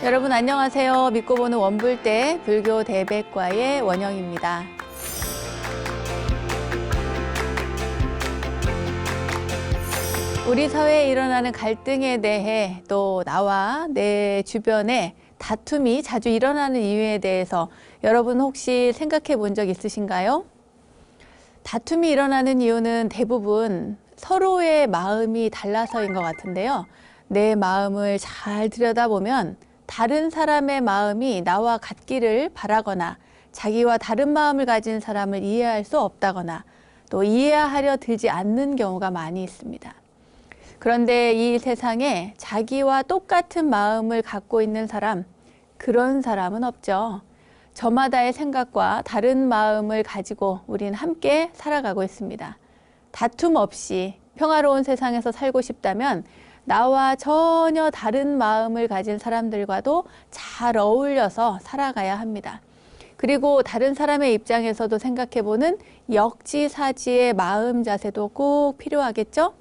여러분 안녕하세요. 믿고 보는 원불대 불교 대백과의 원영입니다. 우리 사회에 일어나는 갈등에 대해 또 나와 내 주변에 다툼이 자주 일어나는 이유에 대해서 여러분 혹시 생각해 본 적 있으신가요? 다툼이 일어나는 이유는 대부분 서로의 마음이 달라서인 것 같은데요. 내 마음을 잘 들여다보면 다른 사람의 마음이 나와 같기를 바라거나 자기와 다른 마음을 가진 사람을 이해할 수 없다거나 또 이해하려 들지 않는 경우가 많이 있습니다. 그런데 이 세상에 자기와 똑같은 마음을 갖고 있는 사람, 그런 사람은 없죠. 저마다의 생각과 다른 마음을 가지고 우린 함께 살아가고 있습니다. 다툼 없이 평화로운 세상에서 살고 싶다면 나와 전혀 다른 마음을 가진 사람들과도 잘 어울려서 살아가야 합니다. 그리고 다른 사람의 입장에서도 생각해보는 역지사지의 마음 자세도 꼭 필요하겠죠?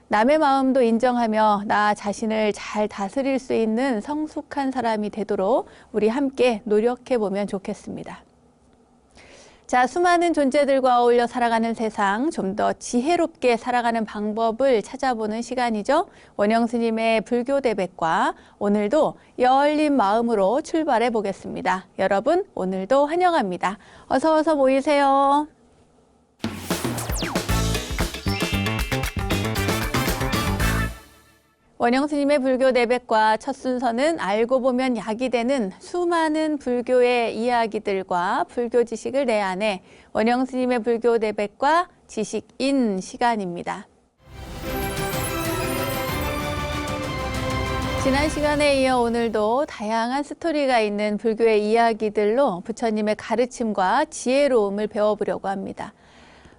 남의 마음도 인정하며 나 자신을 잘 다스릴 수 있는 성숙한 사람이 되도록 우리 함께 노력해보면 좋겠습니다. 자, 수많은 존재들과 어울려 살아가는 세상, 좀 더 지혜롭게 살아가는 방법을 찾아보는 시간이죠. 원영 스님의 불교 대백과 오늘도 열린 마음으로 출발해 보겠습니다. 여러분, 오늘도 환영합니다. 어서 모이세요. 원영 스님의 불교 대백과 첫 순서는 알고 보면 약이 되는 수많은 불교의 이야기들과 불교 지식을 내 안에 원영 스님의 불교 대백과 지식인 시간입니다. 지난 시간에 이어 오늘도 다양한 스토리가 있는 불교의 이야기들로 부처님의 가르침과 지혜로움을 배워보려고 합니다.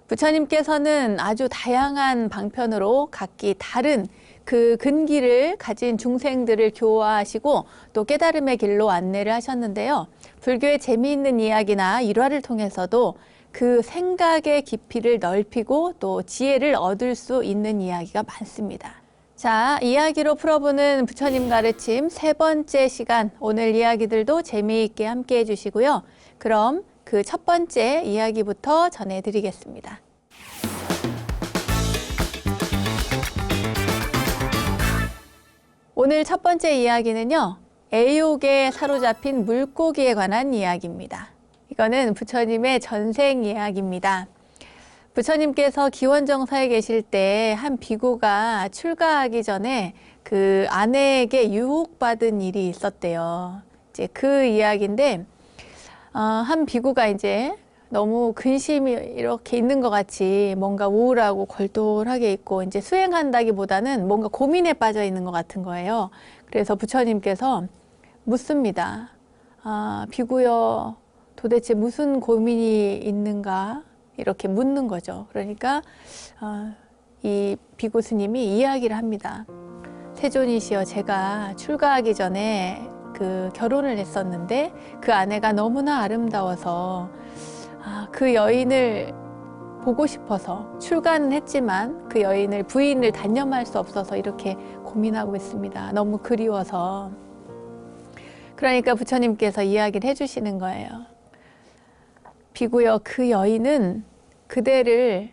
부처님께서는 아주 다양한 방편으로 각기 다른 그 근기를 가진 중생들을 교화하시고 또 깨달음의 길로 안내를 하셨는데요. 불교의 재미있는 이야기나 일화를 통해서도 그 생각의 깊이를 넓히고 또 지혜를 얻을 수 있는 이야기가 많습니다. 자, 이야기로 풀어보는 부처님 가르침 세 번째 시간, 오늘 이야기들도 재미있게 함께 해주시고요. 그럼 그 첫 번째 이야기부터 전해드리겠습니다. 오늘 첫 번째 이야기는요, 애욕에 사로잡힌 물고기에 관한 이야기입니다. 이거는 부처님의 전생 이야기입니다. 부처님께서 기원정사에 계실 때 한 비구가 출가하기 전에 그 아내에게 유혹받은 일이 있었대요. 이제 그 이야기인데, 한 비구가 이제 너무 근심이 이렇게 있는 것 같이 뭔가 우울하고 골똘하게 있고 이제 수행한다기보다는 뭔가 고민에 빠져 있는 것 같은 거예요. 그래서 부처님께서 묻습니다. 비구여, 도대체 무슨 고민이 있는가? 이렇게 묻는 거죠. 그러니까 이 비구 스님이 이야기를 합니다. 세존이시여, 제가 출가하기 전에 그 결혼을 했었는데 그 아내가 너무나 아름다워서 그 여인을 보고 싶어서 출가는 했지만 그 여인을 부인을 단념할 수 없어서 이렇게 고민하고 있습니다. 너무 그리워서. 그러니까 부처님께서 이야기를 해주시는 거예요. 비구여, 그 여인은 그대를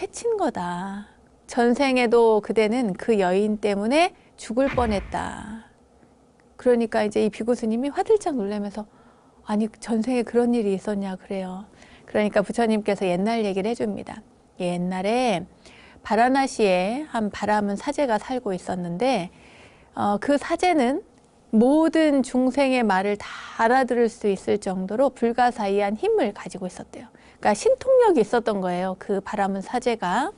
해친 거다. 전생에도 그대는 그 여인 때문에 죽을 뻔했다. 그러니까 이제 이 비구 스님이 화들짝 놀라면서 아니, 전생에 그런 일이 있었냐 그래요. 그러니까 부처님께서 옛날 얘기를 해줍니다. 옛날에 바라나시에 한 바람은 사제가 살고 있었는데 그 사제는 모든 중생의 말을 다 알아들을 수 있을 정도로 불가사의한 힘을 가지고 있었대요. 그러니까 신통력이 있었던 거예요. 그 바람은 사제가.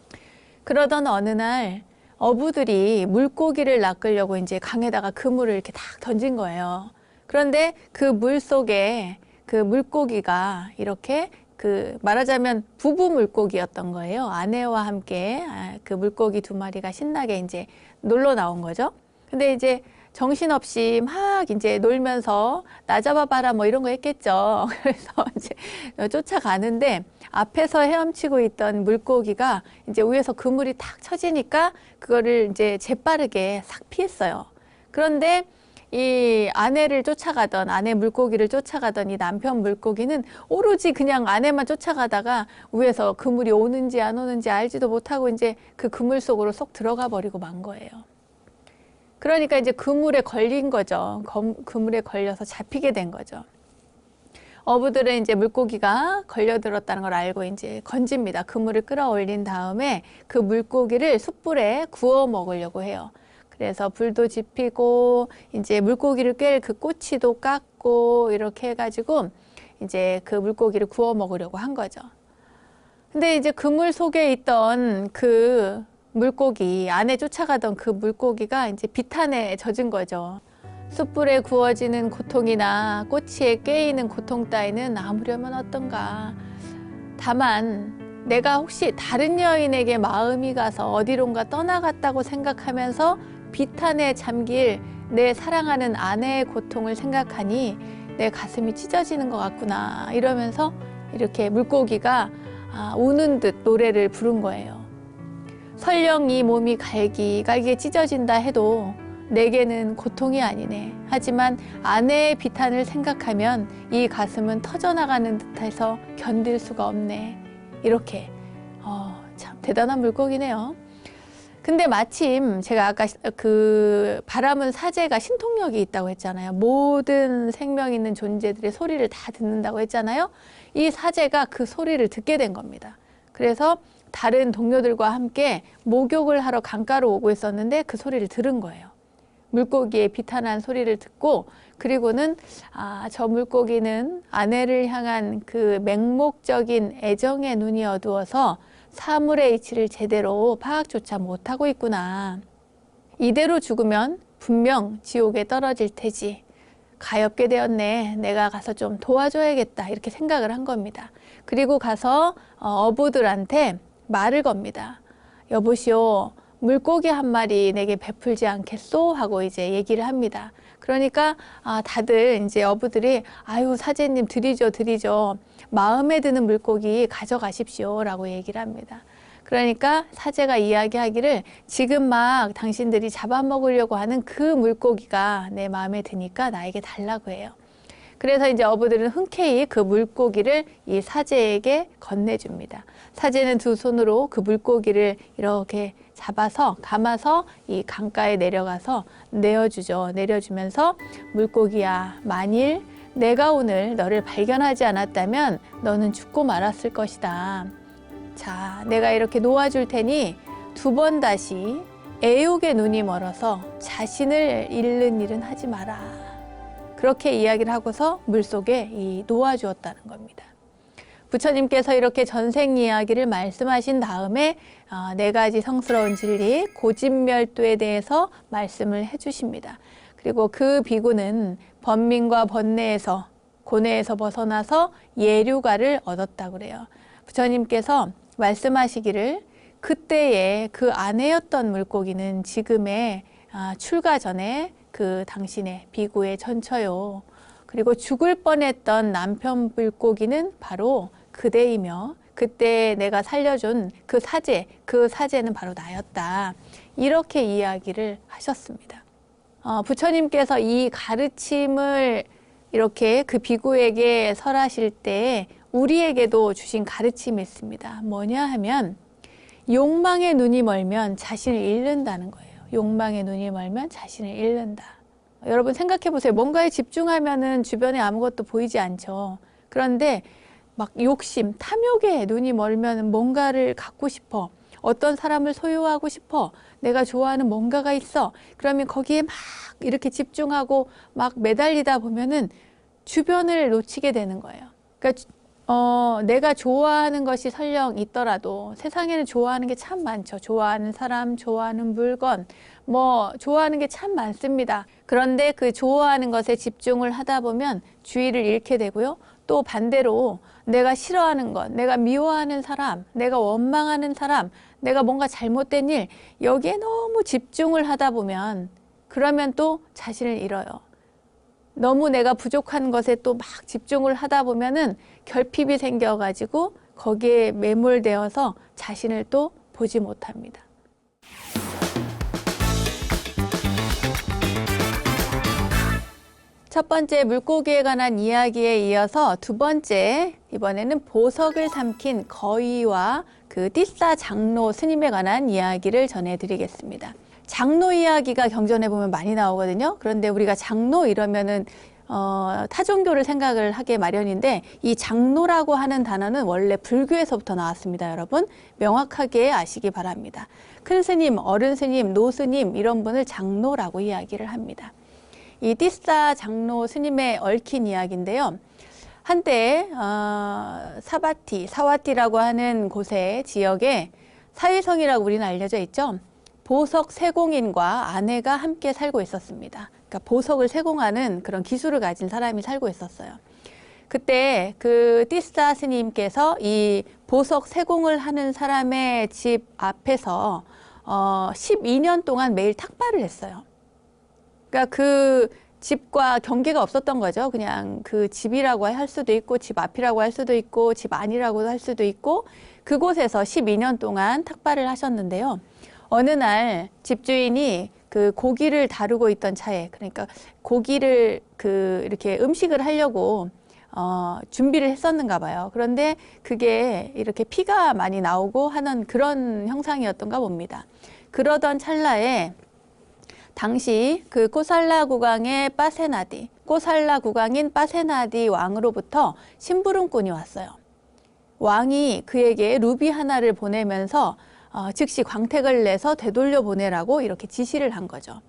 그러던 어느 날 어부들이 물고기를 낚으려고 이제 강에다가 그물을 이렇게 탁 던진 거예요. 그런데 그 물 속에 그 물고기가 이렇게 말하자면 부부 물고기였던 거예요. 아내와 함께 그 물고기 두 마리가 신나게 이제 놀러 나온 거죠. 근데 이제 정신없이 막 이제 놀면서 나 잡아봐라 뭐 이런 거 했겠죠. 그래서 이제 쫓아가는데 앞에서 헤엄치고 있던 물고기가 이제 위에서 그물이 탁 쳐지니까 그거를 이제 재빠르게 싹 피했어요. 그런데 이 아내를 쫓아가던, 아내 물고기를 쫓아가던 이 남편 물고기는 오로지 그냥 아내만 쫓아가다가 위에서 그물이 오는지 안 오는지 알지도 못하고 이제 그 그물 속으로 쏙 들어가 버리고 만 거예요. 그러니까 이제 그물에 걸린 거죠. 그물에 걸려서 잡히게 된 거죠. 어부들은 이제 물고기가 걸려들었다는 걸 알고 이제 건집니다. 그물을 끌어올린 다음에 그 물고기를 숯불에 구워 먹으려고 해요. 그래서 불도 지피고 이제 물고기를 깰 그 꼬치도 깎고 이렇게 해가지고 이제 그 물고기를 구워 먹으려고 한 거죠. 근데 이제 그물 속에 있던 그 물고기, 안에 쫓아가던 그 물고기가 이제 비탄에 젖은 거죠. 숯불에 구워지는 고통이나 꼬치에 깨이는 고통 따위는 아무려면 어떤가. 다만 내가 혹시 다른 여인에게 마음이 가서 어디론가 떠나갔다고 생각하면서 비탄에 잠길 내 사랑하는 아내의 고통을 생각하니 내 가슴이 찢어지는 것 같구나. 이러면서 이렇게 물고기가 우는 듯 노래를 부른 거예요. 설령 이 몸이 갈기갈기 찢어진다 해도 내게는 고통이 아니네. 하지만 아내의 비탄을 생각하면 이 가슴은 터져나가는 듯해서 견딜 수가 없네. 이렇게 참 대단한 물고기네요. 근데 마침 제가 아까 그 바람은 사제가 신통력이 있다고 했잖아요. 모든 생명 있는 존재들의 소리를 다 듣는다고 했잖아요. 이 사제가 그 소리를 듣게 된 겁니다. 그래서 다른 동료들과 함께 목욕을 하러 강가로 오고 있었는데 그 소리를 들은 거예요. 물고기의 비탄한 소리를 듣고, 그리고는 저 물고기는 아내를 향한 그 맹목적인 애정의 눈이 어두워서 사물의 이치를 제대로 파악조차 못하고 있구나. 이대로 죽으면 분명 지옥에 떨어질 테지. 가엾게 되었네. 내가 가서 좀 도와줘야겠다. 이렇게 생각을 한 겁니다. 그리고 가서 어부들한테 말을 겁니다. 여보시오, 물고기 한 마리 내게 베풀지 않겠소? 하고 이제 얘기를 합니다. 그러니까 다들 이제 어부들이 아유 사제님 드리죠. 마음에 드는 물고기 가져가십시오 라고 얘기를 합니다. 그러니까 사제가 이야기하기를 지금 막 당신들이 잡아먹으려고 하는 그 물고기가 내 마음에 드니까 나에게 달라고 해요. 그래서 이제 어부들은 흔쾌히 그 물고기를 이 사제에게 건네줍니다. 사제는 두 손으로 그 물고기를 이렇게 잡아서 감아서 이 강가에 내려가서 내어주죠. 내려주면서 물고기야, 만일 내가 오늘 너를 발견하지 않았다면 너는 죽고 말았을 것이다. 자, 내가 이렇게 놓아줄 테니 두 번 다시 애욕의 눈이 멀어서 자신을 잃는 일은 하지 마라. 그렇게 이야기를 하고서 물속에 놓아주었다는 겁니다. 부처님께서 이렇게 전생 이야기를 말씀하신 다음에 네 가지 성스러운 진리, 고진멸도에 대해서 말씀을 해주십니다. 그리고 그 비구는 번민과 번뇌에서, 고뇌에서 벗어나서 예류가를 얻었다고 그래요. 부처님께서 말씀하시기를 그때의 그 아내였던 물고기는 지금의 출가 전에 그 당신의 비구의 전처요. 그리고 죽을 뻔했던 남편 물고기는 바로 그대이며 그때 내가 살려준 그 사제는 바로 나였다. 이렇게 이야기를 하셨습니다. 부처님께서 이 가르침을 이렇게 그 비구에게 설하실 때 우리에게도 주신 가르침이 있습니다. 뭐냐 하면 욕망의 눈이 멀면 자신을 잃는다는 거예요. 욕망의 눈이 멀면 자신을 잃는다. 여러분 생각해 보세요. 뭔가에 집중하면은 주변에 아무것도 보이지 않죠. 그런데 막 욕심, 탐욕에 눈이 멀면 뭔가를 갖고 싶어. 어떤 사람을 소유하고 싶어. 내가 좋아하는 뭔가가 있어. 그러면 거기에 막 이렇게 집중하고 막 매달리다 보면은 주변을 놓치게 되는 거예요. 그러니까 내가 좋아하는 것이 설령 있더라도 세상에는 좋아하는 게 참 많죠. 좋아하는 사람, 좋아하는 물건, 좋아하는 게 참 많습니다. 그런데 그 좋아하는 것에 집중을 하다 보면 주의를 잃게 되고요. 또 반대로 내가 싫어하는 것, 내가 미워하는 사람, 내가 원망하는 사람, 내가 뭔가 잘못된 일, 여기에 너무 집중을 하다 보면 그러면 또 자신을 잃어요. 너무 내가 부족한 것에 또 막 집중을 하다 보면은 결핍이 생겨가지고 거기에 매몰되어서 자신을 또 보지 못합니다. 첫 번째 물고기에 관한 이야기에 이어서 두 번째, 이번에는 보석을 삼킨 거위와 그 띠싸 장로 스님에 관한 이야기를 전해드리겠습니다. 장로 이야기가 경전에 보면 많이 나오거든요. 그런데 우리가 장로 이러면은 타종교를 생각을 하게 마련인데, 이 장로라고 하는 단어는 원래 불교에서부터 나왔습니다. 여러분 명확하게 아시기 바랍니다. 큰 스님, 어른 스님, 노 스님 이런 분을 장로라고 이야기를 합니다. 이 띠싸 장로 스님의 얽힌 이야기인데요. 한때 사와티라고 하는 곳의 지역에 사위성이라고 우리는 알려져 있죠. 보석 세공인과 아내가 함께 살고 있었습니다. 그러니까 보석을 세공하는 그런 기술을 가진 사람이 살고 있었어요. 그때 그 띠싸 스님께서 이 보석 세공을 하는 사람의 집 앞에서 12년 동안 매일 탁발을 했어요. 그러니까 그 집과 경계가 없었던 거죠. 그냥 그 집이라고 할 수도 있고 집 앞이라고 할 수도 있고 집 안이라고 할 수도 있고, 그곳에서 12년 동안 탁발을 하셨는데요. 어느 날 집주인이 그 고기를 다루고 있던 차에, 그러니까 고기를 이렇게 음식을 하려고 준비를 했었는가 봐요. 그런데 그게 이렇게 피가 많이 나오고 하는 그런 형상이었던가 봅니다. 그러던 찰나에 당시 그 코살라 국왕인 빠세나디 왕으로부터 심부름꾼이 왔어요. 왕이 그에게 루비 하나를 보내면서 즉시 광택을 내서 되돌려 보내라고 이렇게 지시를 한 거죠.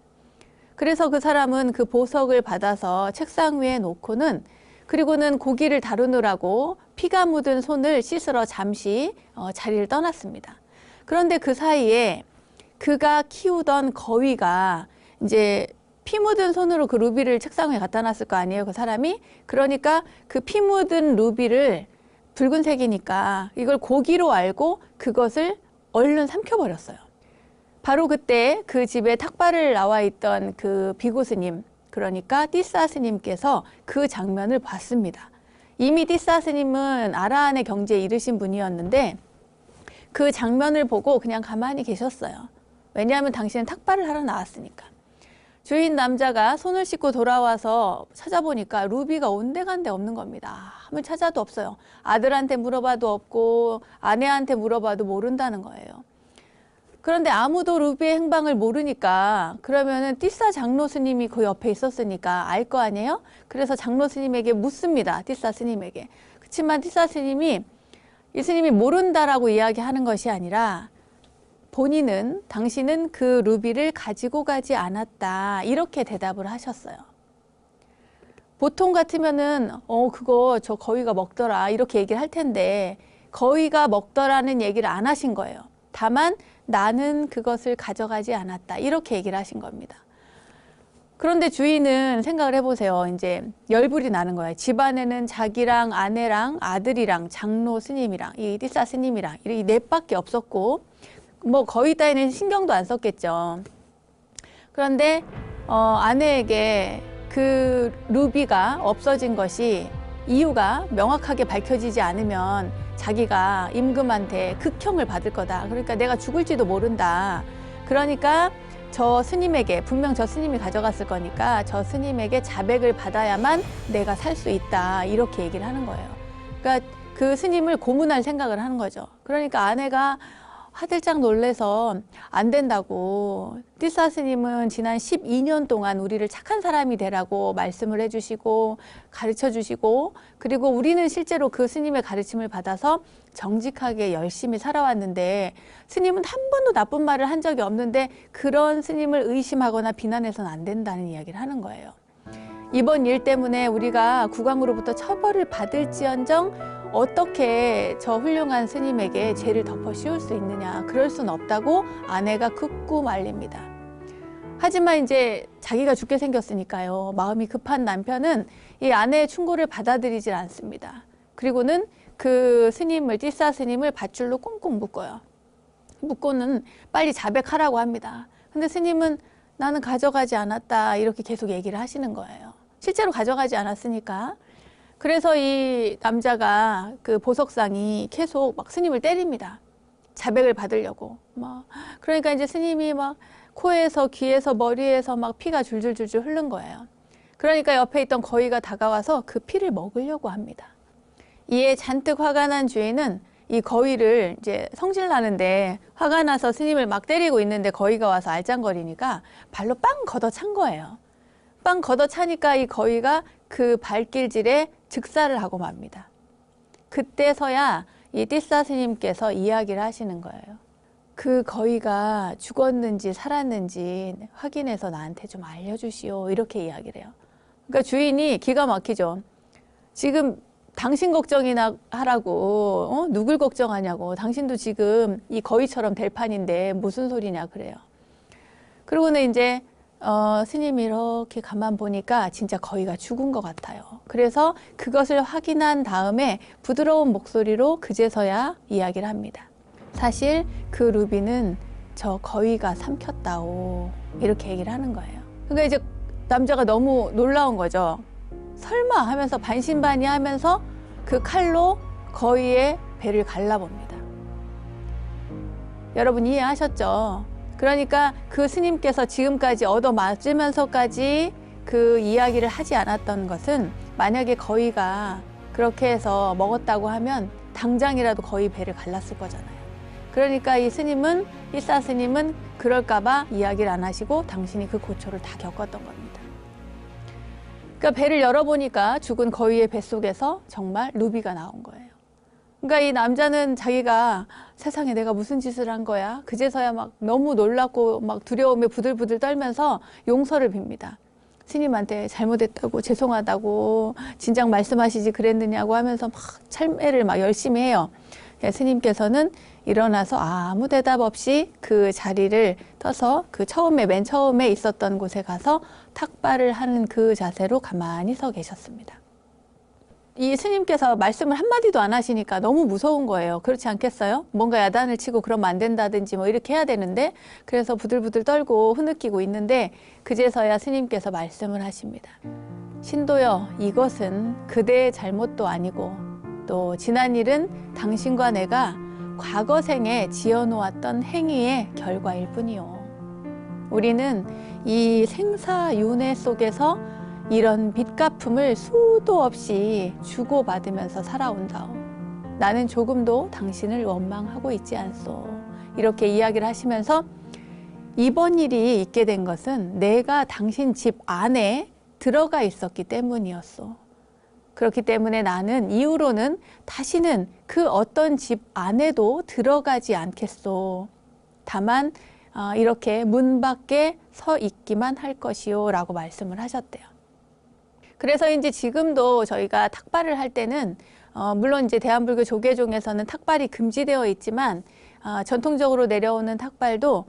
그래서 그 사람은 그 보석을 받아서 책상 위에 놓고는, 그리고는 고기를 다루느라고 피가 묻은 손을 씻으러 잠시 자리를 떠났습니다. 그런데 그 사이에 그가 키우던 거위가 이제 피 묻은 손으로 그 루비를 책상 위에 갖다 놨을 거 아니에요, 그 사람이. 그러니까 그 피 묻은 루비를, 붉은색이니까 이걸 고기로 알고 그것을 얼른 삼켜버렸어요. 바로 그때 그 집에 탁발을 나와 있던 그 비구 스님, 그러니까 띠싸 스님께서 그 장면을 봤습니다. 이미 띠싸 스님은 아라한의 경지에 이르신 분이었는데 그 장면을 보고 그냥 가만히 계셨어요. 왜냐하면 당신은 탁발을 하러 나왔으니까. 주인 남자가 손을 씻고 돌아와서 찾아보니까 루비가 온데간데 없는 겁니다. 아무리 찾아도 없어요. 아들한테 물어봐도 없고 아내한테 물어봐도 모른다는 거예요. 그런데 아무도 루비의 행방을 모르니까, 그러면은 띠싸 장로 스님이 그 옆에 있었으니까 알 거 아니에요? 그래서 장로 스님에게 묻습니다. 띠싸 스님에게. 그렇지만 띠싸 스님이, 이 스님이 모른다라고 이야기하는 것이 아니라 당신은 그 루비를 가지고 가지 않았다, 이렇게 대답을 하셨어요. 보통 같으면은 그거 저 거위가 먹더라 이렇게 얘기를 할 텐데, 거위가 먹더라는 얘기를 안 하신 거예요. 다만 나는 그것을 가져가지 않았다, 이렇게 얘기를 하신 겁니다. 그런데 주인은 생각을 해보세요. 이제 열불이 나는 거예요. 집안에는 자기랑 아내랑 아들이랑 장로 스님이랑 이 띠싸 스님이랑 이 넷밖에 없었고, 뭐 거위 따위는 신경도 안 썼겠죠. 그런데 아내에게 그 루비가 없어진 것이 이유가 명확하게 밝혀지지 않으면 자기가 임금한테 극형을 받을 거다. 그러니까 내가 죽을지도 모른다. 그러니까 저 스님에게, 분명 저 스님이 가져갔을 거니까 저 스님에게 자백을 받아야만 내가 살 수 있다, 이렇게 얘기를 하는 거예요. 그러니까 그 스님을 고문할 생각을 하는 거죠. 그러니까 아내가 화들짝 놀래서 안 된다고, 띠싸 스님은 지난 12년 동안 우리를 착한 사람이 되라고 말씀을 해주시고 가르쳐 주시고, 그리고 우리는 실제로 그 스님의 가르침을 받아서 정직하게 열심히 살아왔는데 스님은 한 번도 나쁜 말을 한 적이 없는데 그런 스님을 의심하거나 비난해서는 안 된다는 이야기를 하는 거예요. 이번 일 때문에 우리가 국왕으로부터 처벌을 받을지언정 어떻게 저 훌륭한 스님에게 죄를 덮어 씌울 수 있느냐, 그럴 수는 없다고 아내가 극구 말립니다. 하지만 이제 자기가 죽게 생겼으니까요, 마음이 급한 남편은 이 아내의 충고를 받아들이질 않습니다. 그리고는 그 스님을, 띠싸 스님을 밧줄로 꽁꽁 묶어요. 묶고는 빨리 자백하라고 합니다. 근데 스님은 나는 가져가지 않았다, 이렇게 계속 얘기를 하시는 거예요. 실제로 가져가지 않았으니까. 그래서 이 남자가, 그 보석상이 계속 막 스님을 때립니다. 자백을 받으려고. 그러니까 이제 스님이 막 코에서 귀에서 머리에서 막 피가 줄줄줄줄 흐른 거예요. 그러니까 옆에 있던 거위가 다가와서 그 피를 먹으려고 합니다. 이에 잔뜩 화가 난 주인은 이 거위를 이제 성질 나는데 화가 나서 스님을 막 때리고 있는데 거위가 와서 알짱거리니까 발로 빵 걷어찬 거예요. 빵 걷어차니까 이 거위가 그 발길질에 즉사를 하고 맙니다. 그때서야 이 띠싸 스님께서 이야기를 하시는 거예요. 그 거위가 죽었는지 살았는지 확인해서 나한테 좀 알려주시오. 이렇게 이야기를 해요. 그러니까 주인이 기가 막히죠. 지금 당신 걱정이나 하라고 누굴 걱정하냐고. 당신도 지금 이 거위처럼 될 판인데 무슨 소리냐 그래요. 그러고는 이제 스님이 이렇게 가만 보니까 진짜 거위가 죽은 것 같아요. 그래서 그것을 확인한 다음에 부드러운 목소리로 그제서야 이야기를 합니다. 사실 그 루비는 저 거위가 삼켰다오. 이렇게 얘기를 하는 거예요. 그러니까 이제 남자가 너무 놀라운 거죠. 설마 하면서 반신반의하면서 그 칼로 거위의 배를 갈라봅니다. 여러분 이해하셨죠? 그러니까 그 스님께서 지금까지 얻어맞으면서까지 그 이야기를 하지 않았던 것은 만약에 거위가 그렇게 해서 먹었다고 하면 당장이라도 거위 배를 갈랐을 거잖아요. 그러니까 이 스님은, 띠싸 스님은 그럴까봐 이야기를 안 하시고 당신이 그 고초를 다 겪었던 겁니다. 그러니까 배를 열어보니까 죽은 거위의 뱃속에서 정말 루비가 나온 거예요. 그러니까 이 남자는 자기가 세상에 내가 무슨 짓을 한 거야? 그제서야 막 너무 놀랍고 막 두려움에 부들부들 떨면서 용서를 빕니다. 스님한테 잘못했다고 죄송하다고 진작 말씀하시지 그랬느냐고 하면서 막 참회를 막 열심히 해요. 스님께서는 일어나서 아무 대답 없이 그 자리를 떠서 그 맨 처음에 있었던 곳에 가서 탁발을 하는 그 자세로 가만히 서 계셨습니다. 이 스님께서 말씀을 한마디도 안 하시니까 너무 무서운 거예요. 그렇지 않겠어요? 뭔가 야단을 치고 그러면 안 된다든지 뭐 이렇게 해야 되는데, 그래서 부들부들 떨고 흐느끼고 있는데 그제서야 스님께서 말씀을 하십니다. 신도여, 이것은 그대의 잘못도 아니고 또 지난 일은 당신과 내가 과거 생에 지어놓았던 행위의 결과일 뿐이요. 우리는 이 생사윤회 속에서 이런 빚갚음을 수도 없이 주고받으면서 살아온다오. 나는 조금도 당신을 원망하고 있지 않소. 이렇게 이야기를 하시면서 이번 일이 있게 된 것은 내가 당신 집 안에 들어가 있었기 때문이었소. 그렇기 때문에 나는 이후로는 다시는 그 어떤 집 안에도 들어가지 않겠소. 다만 이렇게 문 밖에 서 있기만 할 것이요 라고 말씀을 하셨대요. 그래서 이제 지금도 저희가 탁발을 할 때는 물론 이제 대한불교 조계종에서는 탁발이 금지되어 있지만 전통적으로 내려오는 탁발도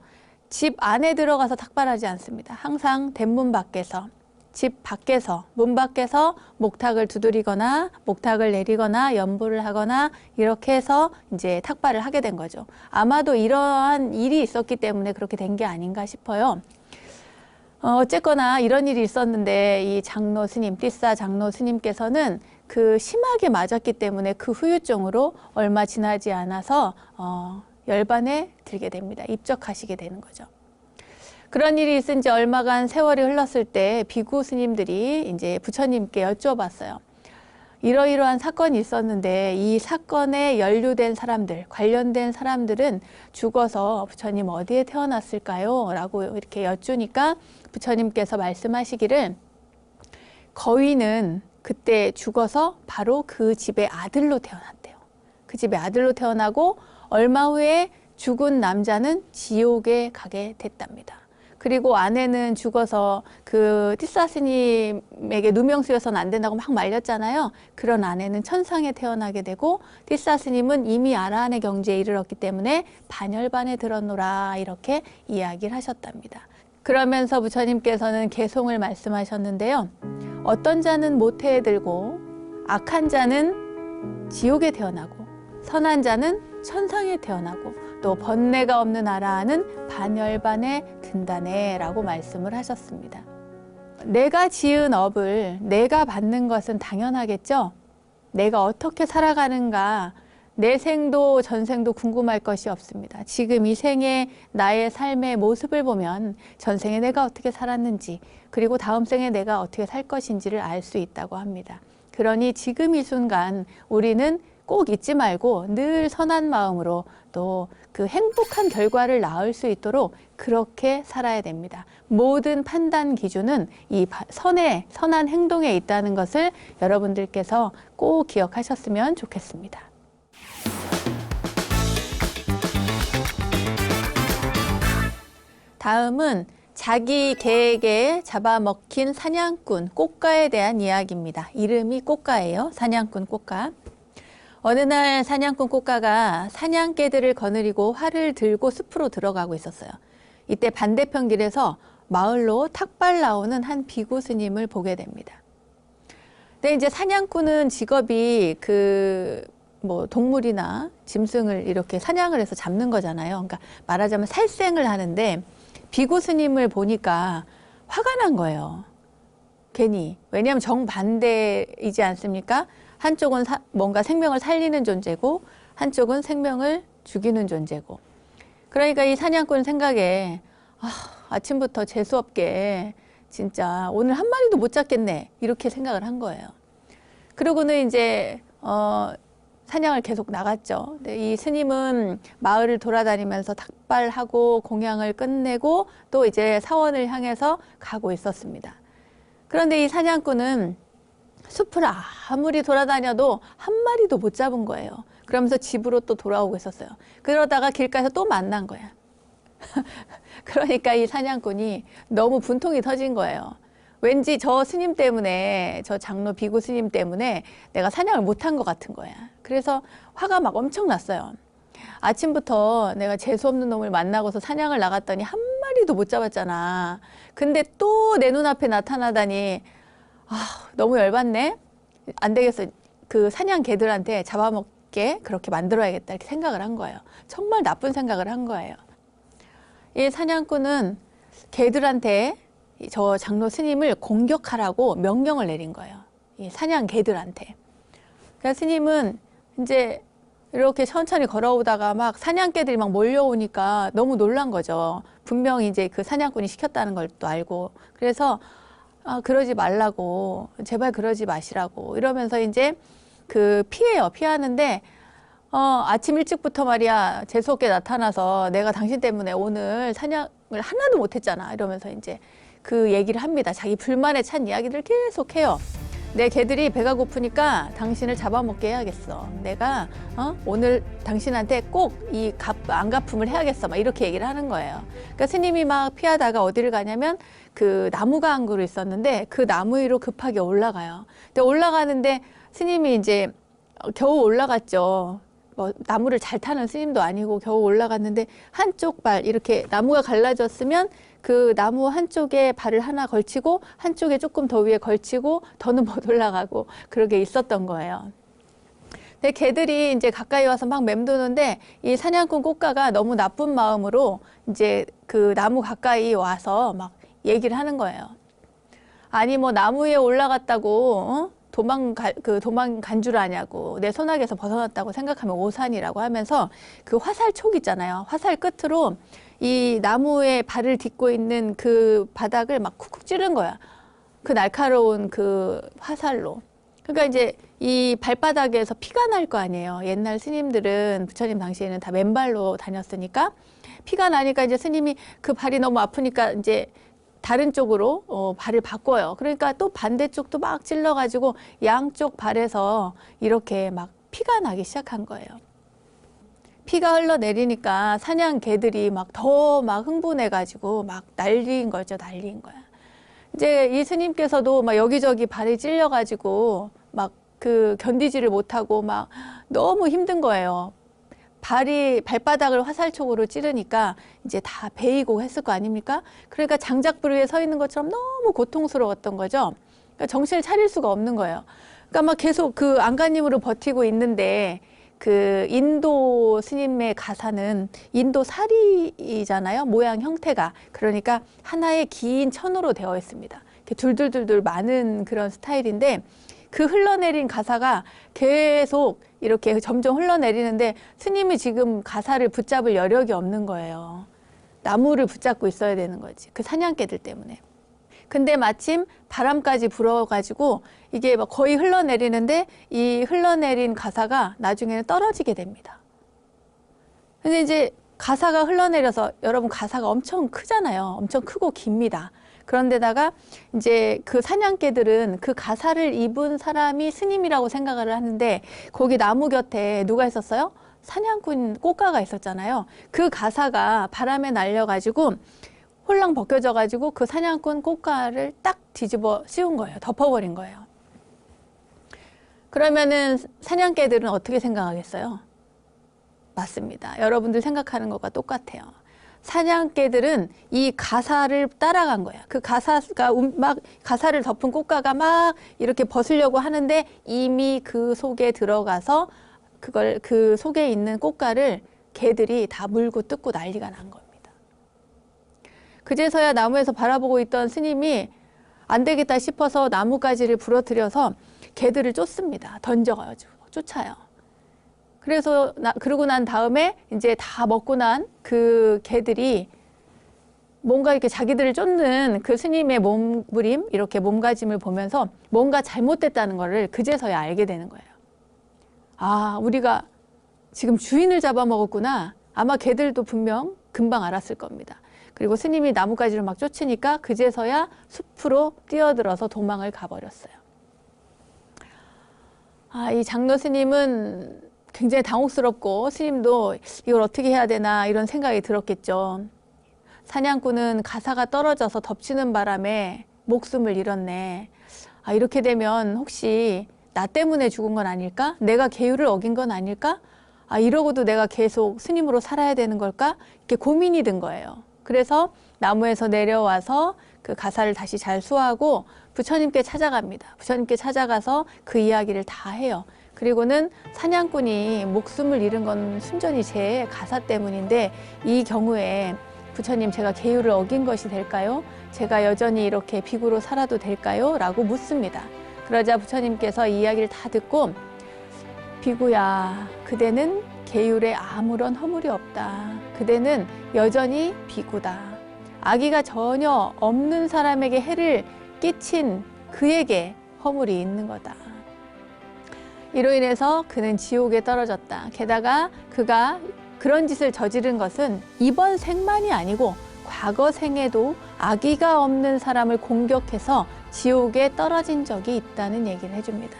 집 안에 들어가서 탁발하지 않습니다. 항상 대문 밖에서, 집 밖에서, 문 밖에서 목탁을 두드리거나 목탁을 내리거나 연부를 하거나 이렇게 해서 이제 탁발을 하게 된 거죠. 아마도 이러한 일이 있었기 때문에 그렇게 된 게 아닌가 싶어요. 어쨌거나 이런 일이 있었는데 이 장로 스님, 띠싸 장로 스님께서는 그 심하게 맞았기 때문에 그 후유증으로 얼마 지나지 않아서 열반에 들게 됩니다. 입적하시게 되는 거죠. 그런 일이 있은 지 얼마간 세월이 흘렀을 때 비구 스님들이 이제 부처님께 여쭤봤어요. 이러이러한 사건이 있었는데 이 사건에 연루된 사람들, 관련된 사람들은 죽어서 부처님 어디에 태어났을까요? 라고 이렇게 여쭈니까 부처님께서 말씀하시기를 거위는 그때 죽어서 바로 그 집의 아들로 태어났대요. 그 집의 아들로 태어나고 얼마 후에 죽은 남자는 지옥에 가게 됐답니다. 그리고 아내는 죽어서 그 띠싸 스님에게 누명쓰여서는 안 된다고 막 말렸잖아요. 그런 아내는 천상에 태어나게 되고 띠싸 스님은 이미 아라한의 경지에 이르렀기 때문에 반열반에 들었노라 이렇게 이야기를 하셨답니다. 그러면서 부처님께서는 개송을 말씀하셨는데요. 어떤 자는 모태에 들고 악한 자는 지옥에 태어나고 선한 자는 천상에 태어나고 또 번뇌가 없는 아라한은 반열반에 든다네 라고 말씀을 하셨습니다. 내가 지은 업을 내가 받는 것은 당연하겠죠. 내가 어떻게 살아가는가, 내 생도 전생도 궁금할 것이 없습니다. 지금 이 생에 나의 삶의 모습을 보면 전생에 내가 어떻게 살았는지, 그리고 다음 생에 내가 어떻게 살 것인지를 알 수 있다고 합니다. 그러니 지금 이 순간 우리는 꼭 잊지 말고 늘 선한 마음으로 또 그 행복한 결과를 낳을 수 있도록 그렇게 살아야 됩니다. 모든 판단 기준은 이 선한 행동에 있다는 것을 여러분들께서 꼭 기억하셨으면 좋겠습니다. 다음은 자기 개에게 잡아먹힌 사냥꾼 꽃가에 대한 이야기입니다. 이름이 꽃가예요. 사냥꾼 꽃가. 어느 날 사냥꾼 꽃가가 사냥개들을 거느리고 활을 들고 숲으로 들어가고 있었어요. 이때 반대편 길에서 마을로 탁발 나오는 한 비구 스님을 보게 됩니다. 근데 이제 사냥꾼은 직업이 동물이나 짐승을 이렇게 사냥을 해서 잡는 거잖아요. 그러니까 말하자면 살생을 하는데 비구 스님을 보니까 화가 난 거예요. 괜히. 왜냐하면 정반대이지 않습니까? 한쪽은 뭔가 생명을 살리는 존재고 한쪽은 생명을 죽이는 존재고. 그러니까 이 사냥꾼 생각에 아침부터 재수없게 진짜 오늘 한 마리도 못 잡겠네 이렇게 생각을 한 거예요. 그러고는 이제 사냥을 계속 나갔죠. 근데 이 스님은 마을을 돌아다니면서 탁발하고 공양을 끝내고 또 이제 사원을 향해서 가고 있었습니다. 그런데 이 사냥꾼은 숲을 아무리 돌아다녀도 한 마리도 못 잡은 거예요. 그러면서 집으로 또 돌아오고 있었어요. 그러다가 길가에서 또 만난 거야. 그러니까 이 사냥꾼이 너무 분통이 터진 거예요. 왠지 저 스님 때문에, 저 장로 비구 스님 때문에 내가 사냥을 못한 것 같은 거야. 그래서 화가 막 엄청 났어요. 아침부터 내가 재수없는 놈을 만나고서 사냥을 나갔더니 한 마리도 못 잡았잖아. 근데 또 내 눈앞에 나타나다니 너무 열받네. 안 되겠어. 그 사냥 개들한테 잡아먹게 그렇게 만들어야겠다 이렇게 생각을 한 거예요. 정말 나쁜 생각을 한 거예요. 이 사냥꾼은 개들한테 저 장로 스님을 공격하라고 명령을 내린 거예요. 이 사냥 개들한테. 그러니까 스님은 이제 이렇게 천천히 걸어오다가 막 사냥개들이 막 몰려오니까 너무 놀란 거죠. 분명히 이제 그 사냥꾼이 시켰다는 걸 또 알고. 그래서 그러지 말라고, 제발 그러지 마시라고 이러면서 이제 피하는데 아침 일찍부터 말이야 재수없게 나타나서 내가 당신 때문에 오늘 사냥을 하나도 못했잖아 이러면서 이제 그 얘기를 합니다. 자기 불만에 찬 이야기를 계속 해요. 내 개들이 배가 고프니까 당신을 잡아먹게 해야겠어. 내가 오늘 당신한테 꼭 이 안갚음을 해야겠어. 막 이렇게 얘기를 하는 거예요. 그러니까 스님이 막 피하다가 어디를 가냐면 그 나무가 한 그루 있었는데 그 나무 위로 급하게 올라가요. 근데 올라가는데 스님이 이제 겨우 올라갔죠. 나무를 잘 타는 스님도 아니고 겨우 올라갔는데 한쪽 발 이렇게 나무가 갈라졌으면 그 나무 한쪽에 발을 하나 걸치고 한쪽에 조금 더 위에 걸치고 더는 못 올라가고 그러게 있었던 거예요. 근데 개들이 이제 가까이 와서 막 맴도는데 이 사냥꾼 꽃가가 너무 나쁜 마음으로 이제 그 나무 가까이 와서 막 얘기를 하는 거예요. 아니 뭐 나무 위에 올라갔다고 도망간 줄 아냐고, 내 손아귀에서 벗어났다고 생각하면 오산이라고 하면서 그 화살촉 있잖아요. 화살 끝으로 이 나무에 발을 딛고 있는 그 바닥을 막 쿡쿡 찌른 거야. 그 날카로운 그 화살로. 그러니까 이제 이 발바닥에서 피가 날 거 아니에요. 옛날 스님들은, 부처님 당시에는 다 맨발로 다녔으니까 피가 나니까 이제 스님이 그 발이 너무 아프니까 이제 다른 쪽으로 발을 바꿔요. 그러니까 또 반대쪽도 막 찔러가지고 양쪽 발에서 이렇게 막 피가 나기 시작한 거예요. 피가 흘러내리니까 사냥 개들이 막 더 막 흥분해가지고 막 난리인 거죠. 난리인 거야. 이제 이 스님께서도 막 여기저기 발이 찔려가지고 막 견디지를 못하고 막 너무 힘든 거예요. 발바닥을 화살촉으로 찌르니까 이제 다 베이고 했을 거 아닙니까? 그러니까 장작불 위에 서 있는 것처럼 너무 고통스러웠던 거죠. 그러니까 정신을 차릴 수가 없는 거예요. 그러니까 막 계속 그 안간힘으로 버티고 있는데 그 인도 스님의 가사는 인도 사리잖아요. 모양 형태가. 그러니까 하나의 긴 천으로 되어 있습니다. 이렇게 둘둘둘둘 많은 그런 스타일인데 그 흘러내린 가사가 계속 이렇게 점점 흘러내리는데 스님이 지금 가사를 붙잡을 여력이 없는 거예요. 나무를 붙잡고 있어야 되는 거지. 그 사냥개들 때문에. 근데 마침 바람까지 불어가지고 이게 막 거의 흘러내리는데 이 흘러내린 가사가 나중에는 떨어지게 됩니다. 근데 이제 가사가 흘러내려서 여러분 가사가 엄청 크잖아요. 엄청 크고 깁니다. 그런데다가 이제 그 사냥개들은 그 가사를 입은 사람이 스님이라고 생각을 하는데 거기 나무 곁에 누가 있었어요? 사냥꾼 꽃가가 있었잖아요. 그 가사가 바람에 날려가지고 홀랑 벗겨져가지고 그 사냥꾼 꽃가를 딱 뒤집어 씌운 거예요. 덮어버린 거예요. 그러면은 사냥개들은 어떻게 생각하겠어요? 맞습니다. 여러분들 생각하는 것과 똑같아요. 사냥개들은 이 가사를 따라간 거야. 그 가사가 막 가사를 덮은 꽃가가 막 이렇게 벗으려고 하는데 이미 그 속에 들어가서 그걸 그 속에 있는 꽃가를 개들이 다 물고 뜯고 난리가 난 겁니다. 그제서야 나무에서 바라보고 있던 스님이 안 되겠다 싶어서 나뭇가지를 부러뜨려서 개들을 쫓습니다. 던져가지고 쫓아요. 그래서 그러고 난 다음에 이제 다 먹고 난 그 개들이 뭔가 이렇게 자기들을 쫓는 그 스님의 몸부림, 이렇게 몸가짐을 보면서 뭔가 잘못됐다는 거를 그제서야 알게 되는 거예요. 아, 우리가 지금 주인을 잡아먹었구나. 아마 개들도 분명 금방 알았을 겁니다. 그리고 스님이 나뭇가지를 막 쫓으니까 그제서야 숲으로 뛰어들어서 도망을 가버렸어요. 아, 이 장로 스님은 굉장히 당혹스럽고 스님도 이걸 어떻게 해야 되나 이런 생각이 들었겠죠. 사냥꾼은 가사가 떨어져서 덮치는 바람에 목숨을 잃었네. 아, 이렇게 되면 혹시 나 때문에 죽은 건 아닐까? 내가 계율을 어긴 건 아닐까? 아, 이러고도 내가 계속 스님으로 살아야 되는 걸까? 이렇게 고민이 든 거예요. 그래서 나무에서 내려와서 그 가사를 다시 잘 수하고 부처님께 찾아갑니다. 부처님께 찾아가서 그 이야기를 다 해요. 그리고는 사냥꾼이 목숨을 잃은 건 순전히 제 가사 때문인데 이 경우에 부처님 제가 계율을 어긴 것이 될까요? 제가 여전히 이렇게 비구로 살아도 될까요? 라고 묻습니다. 그러자 부처님께서 이 이야기를 다 듣고 비구야, 그대는 계율에 아무런 허물이 없다. 그대는 여전히 비구다. 악의가 전혀 없는 사람에게 해를 끼친 그에게 허물이 있는 거다. 이로 인해서 그는 지옥에 떨어졌다. 게다가 그가 그런 짓을 저지른 것은 이번 생만이 아니고 과거 생에도 악의가 없는 사람을 공격해서 지옥에 떨어진 적이 있다는 얘기를 해줍니다.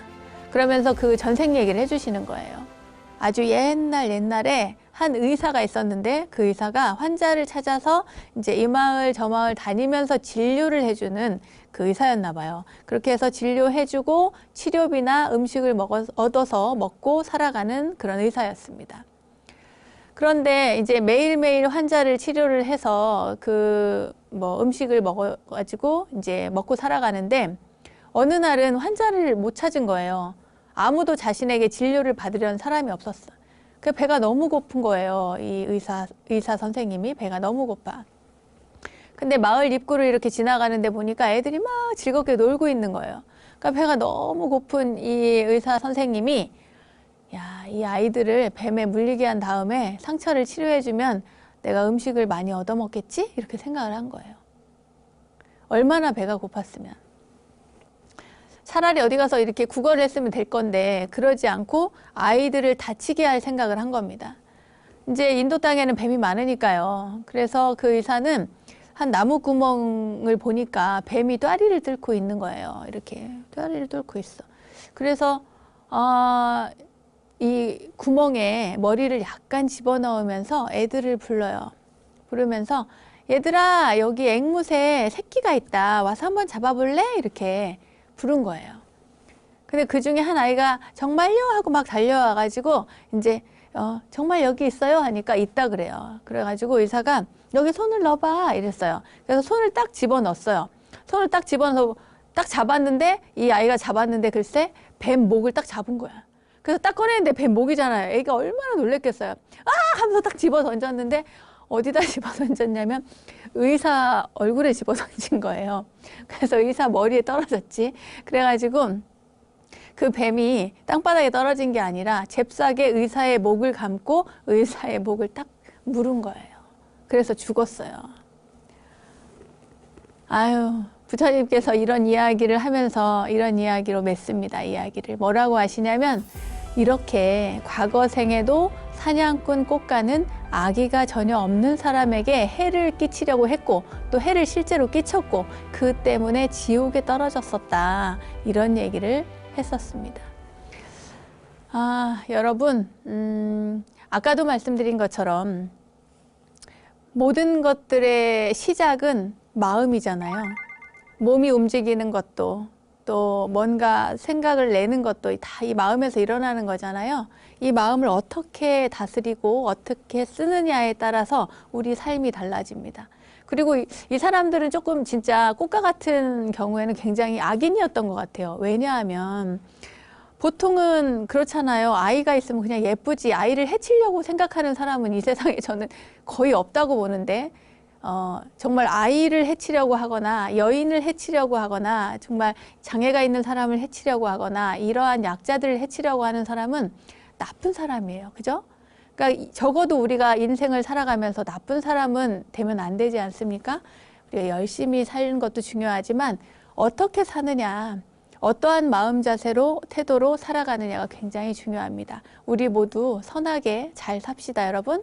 그러면서 그 전생 얘기를 해주시는 거예요. 아주 옛날에 한 의사가 있었는데 그 의사가 환자를 찾아서 이제 이 마을 저 마을 다니면서 진료를 해주는 그 의사였나 봐요. 그렇게 해서 진료해주고 치료비나 음식을 얻어서 먹고 살아가는 그런 의사였습니다. 그런데 이제 매일매일 환자를 치료를 해서 그 뭐 음식을 먹어가지고 이제 먹고 살아가는데 어느 날은 환자를 못 찾은 거예요. 아무도 자신에게 진료를 받으려는 사람이 없었어. 그 배가 너무 고픈 거예요. 이 의사 선생님이 배가 너무 고파. 근데 마을 입구를 이렇게 지나가는데 보니까 애들이 막 즐겁게 놀고 있는 거예요. 그러니까 배가 너무 고픈 이 의사 선생님이 야, 이 아이들을 뱀에 물리게 한 다음에 상처를 치료해주면 내가 음식을 많이 얻어먹겠지? 이렇게 생각을 한 거예요. 얼마나 배가 고팠으면. 차라리 어디 가서 이렇게 구걸을 했으면 될 건데 그러지 않고 아이들을 다치게 할 생각을 한 겁니다. 이제 인도 땅에는 뱀이 많으니까요. 그래서 그 의사는 한 나무 구멍을 보니까 뱀이 뙤리를 뚫고 있는 거예요. 이렇게 뙤리를 뚫고 있어. 그래서 이 구멍에 머리를 약간 집어넣으면서 애들을 불러요. 부르면서 얘들아, 여기 앵무새 새끼가 있다. 와서 한번 잡아볼래? 이렇게 부른 거예요. 근데 그 중에 한 아이가 정말요? 하고 막 달려와가지고 이제 정말 여기 있어요? 하니까 있다 그래요. 그래가지고 의사가 여기 손을 넣어봐 이랬어요. 그래서 손을 딱 집어넣었어요. 손을 딱 집어넣어서 딱 잡았는데 이 아이가 잡았는데 글쎄 뱀 목을 딱 잡은 거야. 그래서 딱 꺼냈는데 뱀 목이잖아요. 애가 얼마나 놀랬겠어요. 아! 하면서 딱 집어 던졌는데 어디다 집어 던졌냐면 의사 얼굴에 집어 던진 거예요. 그래서 의사 머리에 떨어졌지. 그래가지고 그 뱀이 땅바닥에 떨어진 게 아니라 잽싸게 의사의 목을 감고 의사의 목을 딱 물은 거예요. 그래서 죽었어요. 아유, 부처님께서 이런 이야기를 하면서 이런 이야기로 맺습니다. 이야기를 뭐라고 하시냐면, 이렇게 과거 생에도 사냥꾼 꽃가는 아기가 전혀 없는 사람에게 해를 끼치려고 했고 또 해를 실제로 끼쳤고 그 때문에 지옥에 떨어졌었다, 이런 얘기를 했었습니다. 여러분, 아까도 말씀드린 것처럼 모든 것들의 시작은 마음이잖아요. 몸이 움직이는 것도 또 뭔가 생각을 내는 것도 다 이 마음에서 일어나는 거잖아요. 이 마음을 어떻게 다스리고 어떻게 쓰느냐에 따라서 우리 삶이 달라집니다. 그리고 이 사람들은 조금 진짜 꽃가 같은 경우에는 굉장히 악인이었던 것 같아요. 왜냐하면 보통은 그렇잖아요. 아이가 있으면 그냥 예쁘지, 아이를 해치려고 생각하는 사람은 이 세상에 저는 거의 없다고 보는데, 정말 아이를 해치려고 하거나 여인을 해치려고 하거나 정말 장애가 있는 사람을 해치려고 하거나 이러한 약자들을 해치려고 하는 사람은 나쁜 사람이에요. 그죠? 그러니까 적어도 우리가 인생을 살아가면서 나쁜 사람은 되면 안 되지 않습니까? 우리가 열심히 사는 것도 중요하지만 어떻게 사느냐, 어떠한 마음 자세로, 태도로 살아가느냐가 굉장히 중요합니다. 우리 모두 선하게 잘 삽시다, 여러분.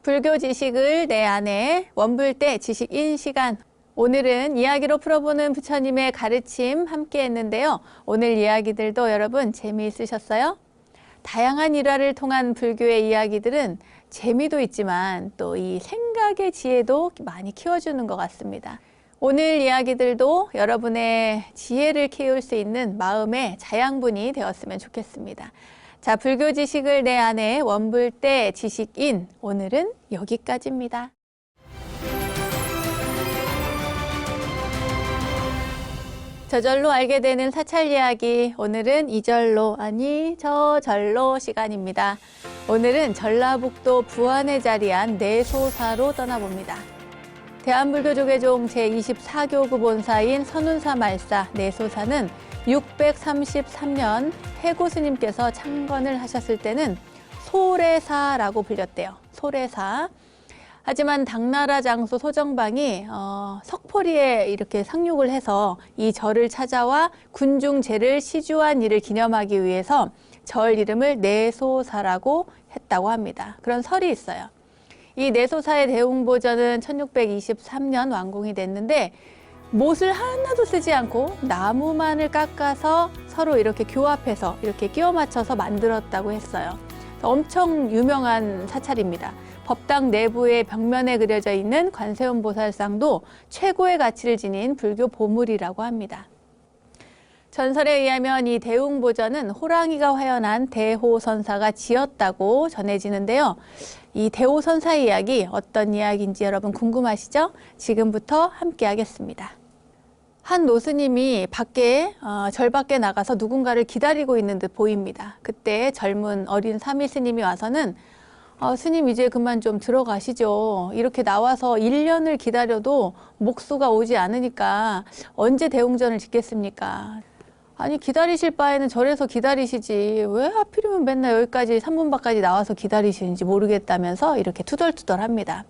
불교 지식을 내 안에 원불대 지식인 시간. 오늘은 이야기로 풀어보는 부처님의 가르침 함께 했는데요. 오늘 이야기들도 여러분 재미있으셨어요? 다양한 일화를 통한 불교의 이야기들은 재미도 있지만 또 이 생각의 지혜도 많이 키워주는 것 같습니다. 오늘 이야기들도 여러분의 지혜를 키울 수 있는 마음의 자양분이 되었으면 좋겠습니다. 자, 불교 지식을 내 안에 원불대 지식인, 오늘은 여기까지입니다. 저절로 알게 되는 사찰 이야기, 오늘은 이절로 아니 저절로 시간입니다. 오늘은 전라북도 부안에 자리한 내소사로 떠나봅니다. 대한불교조계종 제24교구 본사인 선운사 말사 내소사는 633년 해구 스님께서 창건을 하셨을 때는 소래사라고 불렸대요. 소래사. 하지만 당나라 장수 소정방이 석포리에 이렇게 상륙을 해서 이 절을 찾아와 군중제를 시주한 일을 기념하기 위해서 절 이름을 내소사라고 했다고 합니다. 그런 설이 있어요. 이 내소사의 대웅보전은 1623년 완공이 됐는데 못을 하나도 쓰지 않고 나무만을 깎아서 서로 이렇게 교합해서 이렇게 끼워 맞춰서 만들었다고 했어요. 엄청 유명한 사찰입니다. 법당 내부의 벽면에 그려져 있는 관세음 보살상도 최고의 가치를 지닌 불교 보물이라고 합니다. 전설에 의하면 이 대웅보전은 호랑이가 화연한 대호선사가 지었다고 전해지는데요. 이 대호선사 이야기 어떤 이야기인지 여러분 궁금하시죠? 지금부터 함께 하겠습니다. 한 노스님이 절 밖에 나가서 누군가를 기다리고 있는 듯 보입니다. 그때 젊은 어린 사미 스님이 와서는 스님 이제 그만 좀 들어가시죠. 이렇게 나와서 1년을 기다려도 목수가 오지 않으니까 언제 대웅전을 짓겠습니까? 아니 기다리실 바에는 절에서 기다리시지 왜 하필이면 맨날 여기까지 삼문밖까지 나와서 기다리시는지 모르겠다면서 이렇게 투덜투덜합니다.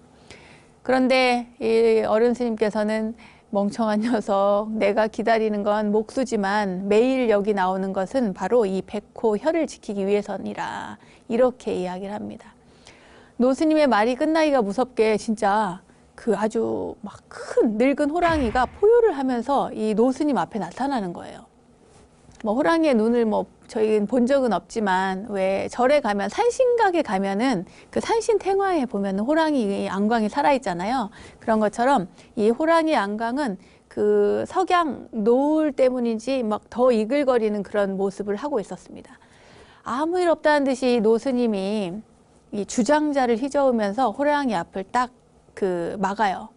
그런데 이 어른 스님께서는 멍청한 녀석, 내가 기다리는 건 목수지만 매일 여기 나오는 것은 바로 이 백호 혀를 지키기 위해서니라, 이렇게 이야기를 합니다. 노스님의 말이 끝나기가 무섭게 진짜 그 아주 막 큰 늙은 호랑이가 포효를 하면서 이 노스님 앞에 나타나는 거예요. 호랑이의 눈을 저희는 본 적은 없지만 왜 절에 가면 산신각에 가면은 그 산신탱화에 보면 호랑이 안광이 살아있잖아요. 그런 것처럼 이 호랑이 안광은 그 석양 노을 때문인지 막 더 이글거리는 그런 모습을 하고 있었습니다. 아무 일 없다는 듯이 노스님이 이 주장자를 휘저으면서 호랑이 앞을 딱 막아요.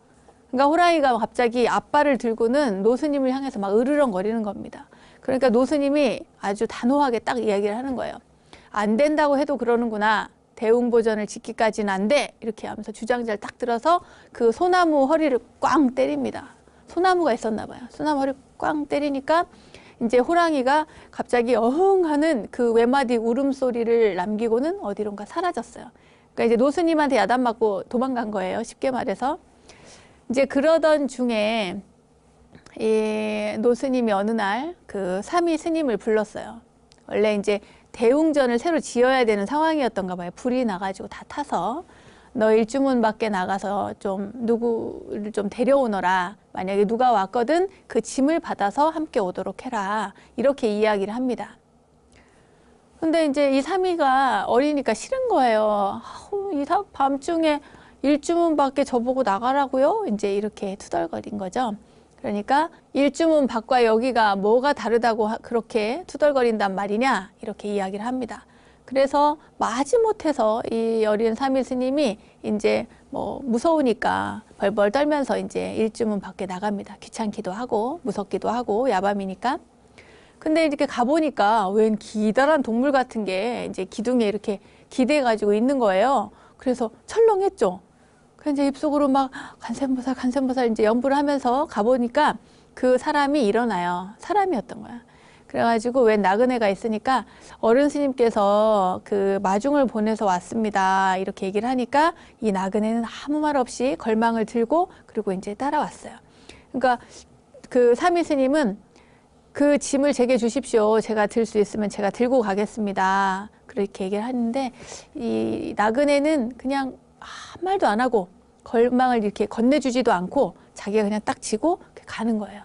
그러니까 호랑이가 갑자기 앞발을 들고는 노스님을 향해서 막 으르렁거리는 겁니다. 그러니까 노스님이 아주 단호하게 딱 이야기를 하는 거예요. 안 된다고 해도 그러는구나. 대웅보전을 짓기까지는 안 돼. 이렇게 하면서 주장자를 딱 들어서 그 소나무 허리를 꽝 때립니다. 소나무가 있었나 봐요. 소나무 허리를 꽝 때리니까 이제 호랑이가 갑자기 어흥하는 그 외마디 울음소리를 남기고는 어디론가 사라졌어요. 그러니까 이제 노스님한테 야단 맞고 도망간 거예요. 쉽게 말해서. 이제 그러던 중에 이 노스님이 어느 날 그 삼위 스님을 불렀어요. 원래 이제 대웅전을 새로 지어야 되는 상황이었던가 봐요. 불이 나가지고 다 타서 너 일주문 밖에 나가서 좀 누구를 좀 데려오너라. 만약에 누가 왔거든 그 짐을 받아서 함께 오도록 해라. 이렇게 이야기를 합니다. 근데 이제 이 삼위가 어리니까 싫은 거예요. 이 밤중에 일주문 밖에 저보고 나가라고요? 이제 이렇게 투덜거린 거죠. 그러니까 일주문 밖과 여기가 뭐가 다르다고 그렇게 투덜거린단 말이냐? 이렇게 이야기를 합니다. 그래서 마지못해서 이 어린 삼위 스님이 이제 뭐 무서우니까 벌벌 떨면서 이제 일주문 밖에 나갑니다. 귀찮기도 하고 무섭기도 하고 야밤이니까. 근데 이렇게 가보니까 웬 기다란 동물 같은 게 이제 기둥에 이렇게 기대가지고 있는 거예요. 그래서 철렁했죠. 그래서 이제 입속으로 막 간센보살 이제 연부를 하면서 가보니까 그 사람이 일어나요. 사람이었던 거야. 그래가지고 웬 나그네가 있으니까 어른 스님께서 그 마중을 보내서 왔습니다. 이렇게 얘기를 하니까 이 나그네는 아무 말 없이 걸망을 들고 그리고 이제 따라왔어요. 그러니까 그 삼위 스님은 그 짐을 제게 주십시오. 제가 들 수 있으면 제가 들고 가겠습니다. 그렇게 얘기를 하는데 이 나그네는 그냥 한 말도 안 하고 걸망을 이렇게 건네주지도 않고 자기가 그냥 딱 지고 가는 거예요.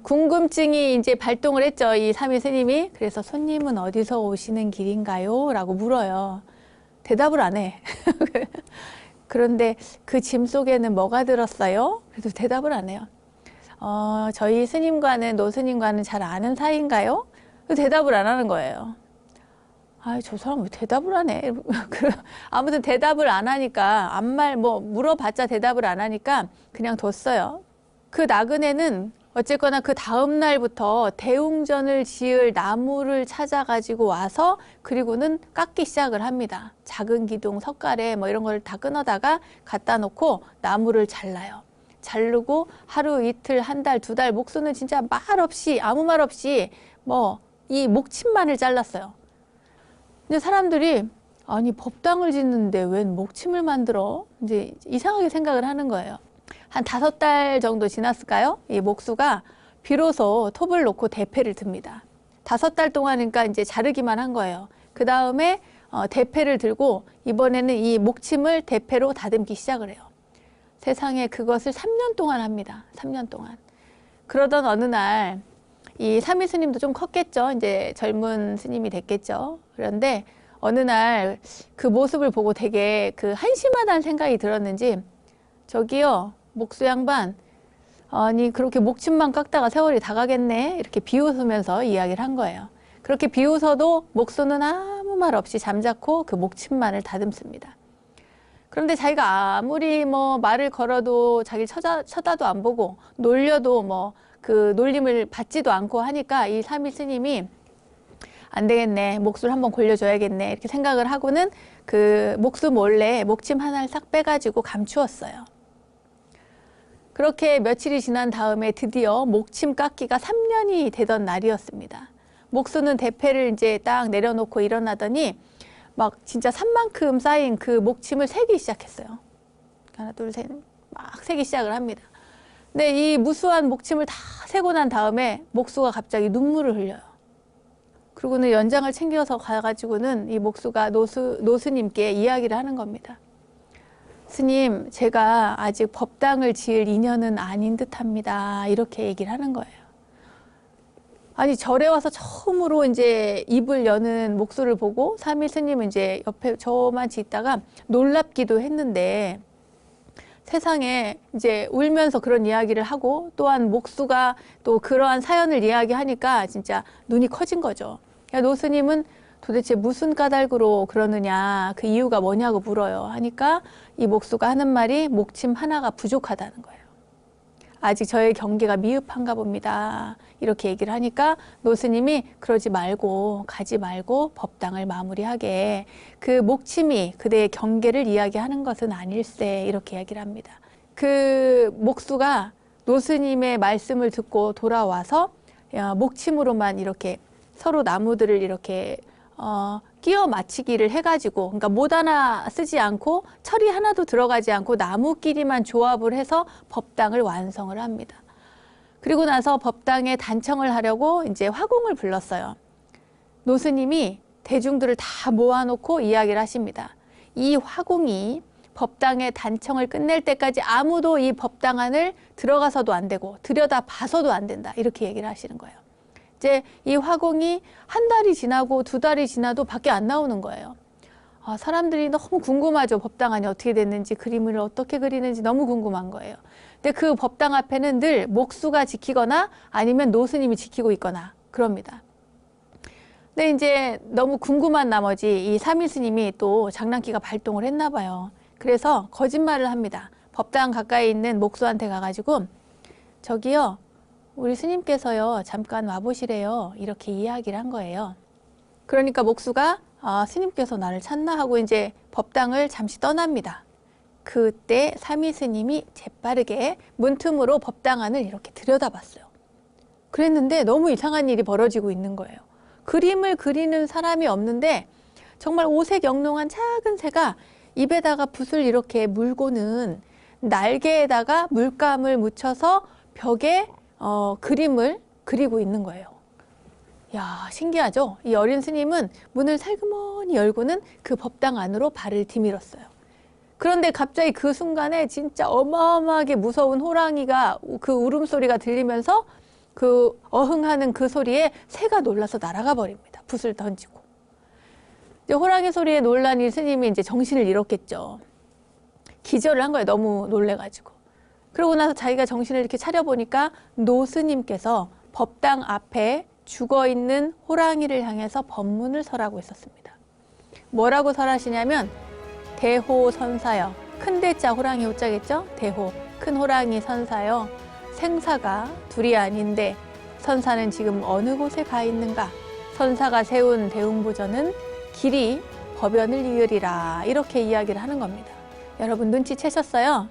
궁금증이 이제 발동을 했죠. 이 삼위 스님이. 그래서 손님은 어디서 오시는 길인가요? 라고 물어요. 대답을 안 해. 그런데 그 짐 속에는 뭐가 들었어요? 그래도 대답을 안 해요. 저희 스님과는 노스님과는 잘 아는 사이인가요? 대답을 안 하는 거예요. 아, 저 사람 왜 대답을 안 해? 아무튼 대답을 안 하니까 물어봤자 대답을 안 하니까 그냥 뒀어요. 그 나그네는 어쨌거나 그 다음 날부터 대웅전을 지을 나무를 찾아가지고 와서 그리고는 깎기 시작을 합니다. 작은 기둥, 석가래 뭐 이런 걸 다 끊어다가 갖다 놓고 나무를 잘라요. 자르고 하루 이틀 한 달 두 달 목수는 진짜 말 없이 아무 말 없이 뭐 이 목침만을 잘랐어요. 근데 사람들이 아니 법당을 짓는데 웬 목침을 만들어? 이제 이상하게 생각을 하는 거예요. 한 5달 정도 지났을까요? 이 목수가 비로소 톱을 놓고 대패를 듭니다. 5달 동안이니까 이제 자르기만 한 거예요. 그 다음에 대패를 들고 이번에는 이 목침을 대패로 다듬기 시작을 해요. 세상에 그것을 3년 동안 합니다. 3년 동안. 그러던 어느 날 이 삼위 스님도 좀 컸겠죠. 이제 젊은 스님이 됐겠죠. 그런데 어느 날 그 모습을 보고 되게 그 한심하다는 생각이 들었는지 저기요 목수 양반 아니 그렇게 목침만 깎다가 세월이 다 가겠네 이렇게 비웃으면서 이야기를 한 거예요. 그렇게 비웃어도 목수는 아무 말 없이 잠자코 그 목침만을 다듬습니다. 그런데 자기가 아무리 뭐 말을 걸어도 자기 쳐다도 안 보고 놀려도 뭐 그 놀림을 받지도 않고 하니까 이 삼위 스님이 안 되겠네. 목수를 한번 골려줘야겠네. 이렇게 생각을 하고는 그 목수 몰래 목침 하나를 싹 빼가지고 감추었어요. 그렇게 며칠이 지난 다음에 드디어 목침 깎기가 3년이 되던 날이었습니다. 목수는 대패를 이제 딱 내려놓고 일어나더니 막 진짜 산만큼 쌓인 그 목침을 세기 시작했어요. 하나, 둘, 셋, 막 세기 시작을 합니다. 근데 이 무수한 목침을 다 세고 난 다음에 목수가 갑자기 눈물을 흘려요. 그리고는 연장을 챙겨서 가가지고는 이 목수가 노스님께 이야기를 하는 겁니다. 스님, 제가 아직 법당을 지을 인연은 아닌 듯합니다. 이렇게 얘기를 하는 거예요. 아니 절에 와서 처음으로 이제 입을 여는 목수를 보고 삼위 스님은 이제 옆에 저만치 있다가 놀랍기도 했는데 세상에 이제 울면서 그런 이야기를 하고 또한 목수가 또 그러한 사연을 이야기하니까 진짜 눈이 커진 거죠. 노스님은 도대체 무슨 까닭으로 그러느냐 그 이유가 뭐냐고 물어요. 하니까 이 목수가 하는 말이 목침 하나가 부족하다는 거예요. 아직 저의 경계가 미흡한가 봅니다. 이렇게 얘기를 하니까 노스님이 그러지 말고 가지 말고 법당을 마무리하게 그 목침이 그대의 경계를 이야기하는 것은 아닐세 이렇게 이야기를 합니다. 그 목수가 노스님의 말씀을 듣고 돌아와서 목침으로만 이렇게 서로 나무들을 이렇게 끼워 맞추기를 해가지고, 그러니까 못 하나 쓰지 않고 철이 하나도 들어가지 않고 나무끼리만 조합을 해서 법당을 완성을 합니다. 그리고 나서 법당에 단청을 하려고 이제 화공을 불렀어요. 노스님이 대중들을 다 모아놓고 이야기를 하십니다. 이 화공이 법당의 단청을 끝낼 때까지 아무도 이 법당 안을 들어가서도 안 되고 들여다 봐서도 안 된다. 이렇게 얘기를 하시는 거예요. 이제 이 화공이 한 달이 지나고 두 달이 지나도 밖에 안 나오는 거예요. 사람들이 너무 궁금하죠. 법당 안이 어떻게 됐는지, 그림을 어떻게 그리는지 너무 궁금한 거예요. 근데 그 법당 앞에는 늘 목수가 지키거나 아니면 노스님이 지키고 있거나 그럽니다. 근데 이제 너무 궁금한 나머지 이 사미스님이 또 장난기가 발동을 했나 봐요. 그래서 거짓말을 합니다. 법당 가까이 있는 목수한테 가가지고, 저기요, 우리 스님께서요 잠깐 와보시래요. 이렇게 이야기를 한 거예요. 그러니까 목수가 스님께서 나를 찾나 하고 이제 법당을 잠시 떠납니다. 그때 사미스님이 재빠르게 문틈으로 법당 안을 이렇게 들여다봤어요. 그랬는데 너무 이상한 일이 벌어지고 있는 거예요. 그림을 그리는 사람이 없는데 정말 오색영롱한 작은 새가 입에다가 붓을 이렇게 물고는 날개에다가 물감을 묻혀서 벽에 그림을 그리고 있는 거예요. 야, 신기하죠? 이 어린 스님은 문을 살그머니 열고는 그 법당 안으로 발을 디밀었어요. 그런데 갑자기 그 순간에 진짜 어마어마하게 무서운 호랑이가 그 울음소리가 들리면서 그 어흥하는 그 소리에 새가 놀라서 날아가 버립니다. 붓을 던지고. 이제 호랑이 소리에 놀란 이 스님이 이제 정신을 잃었겠죠. 기절을 한 거예요. 너무 놀래가지고. 그러고 나서 자기가 정신을 이렇게 차려보니까 노스님께서 법당 앞에 죽어있는 호랑이를 향해서 법문을 설하고 있었습니다. 뭐라고 설하시냐면, 대호 선사여, 큰 대자 호랑이 호자겠죠? 대호, 큰 호랑이 선사여, 생사가 둘이 아닌데 선사는 지금 어느 곳에 가 있는가? 선사가 세운 대웅보전은 길이 법연을 이으리라. 이렇게 이야기를 하는 겁니다. 여러분 눈치채셨어요?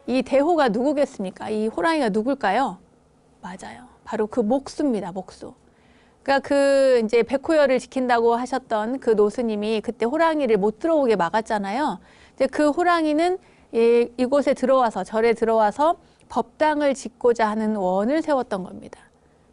이 대호가 누구겠습니까? 이 호랑이가 누굴까요? 맞아요. 바로 그 목수입니다. 목수. 그러니까 그 이제 백호열을 지킨다고 하셨던 그 노스님이 그때 호랑이를 못 들어오게 막았잖아요. 이제 그 호랑이는 이곳에 들어와서, 절에 들어와서 법당을 짓고자 하는 원을 세웠던 겁니다.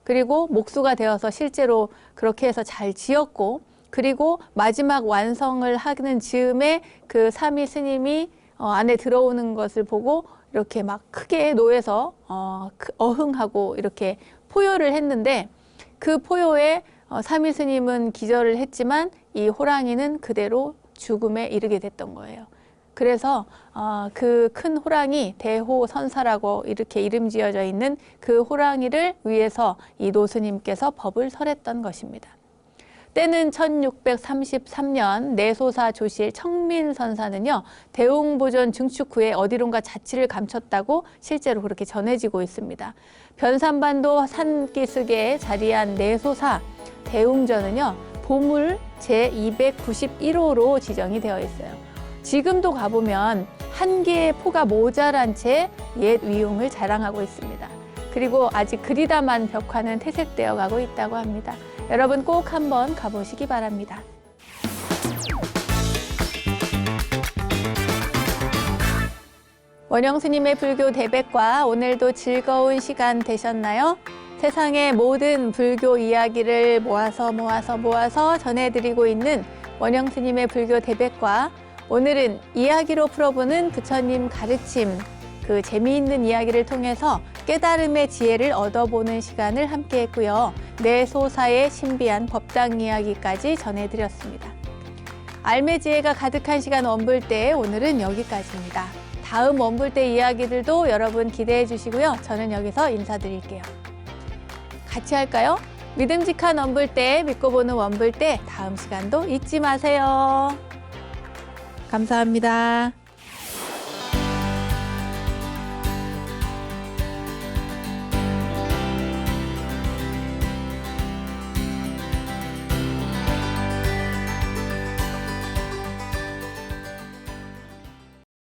그리고 목수가 되어서 실제로 그렇게 해서 잘 지었고, 그리고 마지막 완성을 하는 즈음에 그 사미 스님이 안에 들어오는 것을 보고 이렇게 막 크게 노에서 어흥하고 이렇게 포효를 했는데, 그 포효에 사미 스님은 기절을 했지만 이 호랑이는 그대로 죽음에 이르게 됐던 거예요. 그래서 그 큰 호랑이 대호선사라고 이렇게 이름 지어져 있는 그 호랑이를 위해서 이 노스님께서 법을 설했던 것입니다. 때는 1633년 내소사 조실 청민선사는요, 대웅보전 증축 후에 어디론가 자취를 감췄다고 실제로 그렇게 전해지고 있습니다. 변산반도 산기슭에 자리한 내소사 대웅전은요, 보물 제291호로 지정이 되어 있어요. 지금도 가보면 한 개의 포가 모자란 채 옛 위용을 자랑하고 있습니다. 그리고 아직 그리다만 벽화는 퇴색되어 가고 있다고 합니다. 여러분 꼭 한번 가보시기 바랍니다. 원영스님의 불교 대백과 오늘도 즐거운 시간 되셨나요? 세상의 모든 불교 이야기를 모아서 전해드리고 있는 원영스님의 불교 대백과, 오늘은 이야기로 풀어보는 부처님 가르침, 그 재미있는 이야기를 통해서 깨달음의 지혜를 얻어보는 시간을 함께 했고요. 내소사의 신비한 법당 이야기까지 전해드렸습니다. 알매 지혜가 가득한 시간 원불대, 오늘은 여기까지입니다. 다음 원불대 이야기들도 여러분 기대해 주시고요. 저는 여기서 인사드릴게요. 같이 할까요? 믿음직한 원불대, 믿고 보는 원불대, 다음 시간도 잊지 마세요. 감사합니다.